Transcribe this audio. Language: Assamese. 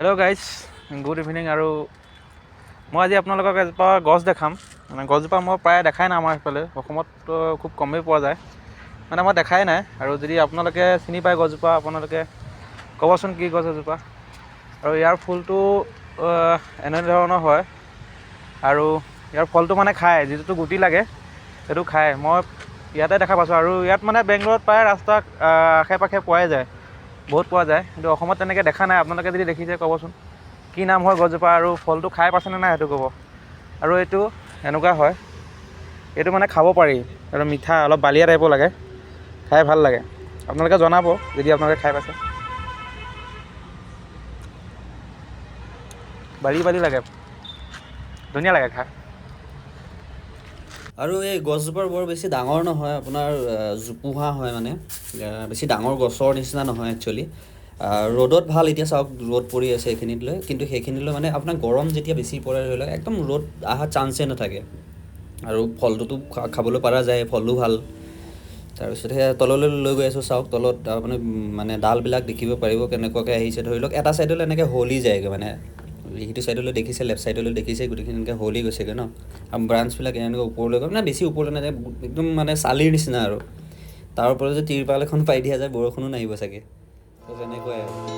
Hello' guys, good evening. আৰু মই আজি আপোনালোকক এজোপা গছ দেখাম। মানে গছজোপা মই প্ৰায় দেখাই নাই, আমাৰ সেইফালে অসমততো খুব কমেই পোৱা যায়। মানে মই দেখাই নাই, আৰু যদি আপোনালোকে চিনি পায় গছজোপা আপোনালোকে ক'বচোন কি গছ এজোপা। আৰু ইয়াৰ ফুলটো এনেধৰণৰ হয়, আৰু ইয়াৰ ফলটো মানে খায়, যিটো গুটি লাগে সেইটো খায়। মই ইয়াতে দেখা পাইছোঁ, আৰু ইয়াত মানে বেংগলোৰত প্ৰায় ৰাস্তাৰ আশে পাশে পোৱাই যায়, বহুত পোৱা যায়। কিন্তু অসমত তেনেকৈ দেখা নাই। আপোনালোকে যদি দেখিছে ক'বচোন কি নাম হয় গছজোপা, আৰু ফলটো খাই পাইছেনে নাই সেইটো ক'ব। আৰু এইটো এনেকুৱা হয়, এইটো মানে খাব পাৰি, আৰু মিঠা অলপ বালিয়া টাইপৰ লাগে, খাই ভাল লাগে। আপোনালোকে জনাব যদি আপোনালোকে খাই পাইছে। বালি লাগে, ধুনীয়া লাগে খাই। আৰু এই গছজোপাৰ বৰ বেছি ডাঙৰ নহয়, আপোনাৰ জোপোহা হয়, মানে বেছি ডাঙৰ গছৰ নিচিনা নহয় একচুৱেলি। ৰ'দত ভাল, এতিয়া চাওক ৰ'দ পৰি আছে এইখিনিত লৈ, কিন্তু সেইখিনিলৈ মানে আপোনাৰ গৰম যেতিয়া বেছি পৰে ধৰি লওক, একদম ৰ'দ অহা চান্সে নাথাকে। আৰু ফলটোতো খাবলৈ পৰা যায়, ফলো ভাল। তাৰপিছত সেয়া তললৈ লৈ গৈ আছোঁ, চাওক তলত আপুনি মানে ডালবিলাক দেখিব পাৰিব কেনেকুৱাকৈ আহিছে। ধৰি লওক এটা ছাইডলৈ এনেকৈ হলি যায়গৈ, মানে সিটো ছাইডলৈ দেখিছে, লেফ্ট ছাইডলৈ দেখিছে, গোটেইখিনি এনেকৈ হলি গৈছেগৈ ন। আৰু ব্ৰাঞ্চবিলাক এনেকৈ ওপৰলৈ গৈ, মানে বেছি ওপৰলৈ নাযায়, একদম মানে চালিৰ নিচিনা। আৰু তাৰ ওপৰত যে তিৰপাল এখন পাই দিয়া যায়, বৰষুণো নাহিব চাগে, তো তেনেকুৱাই আৰু।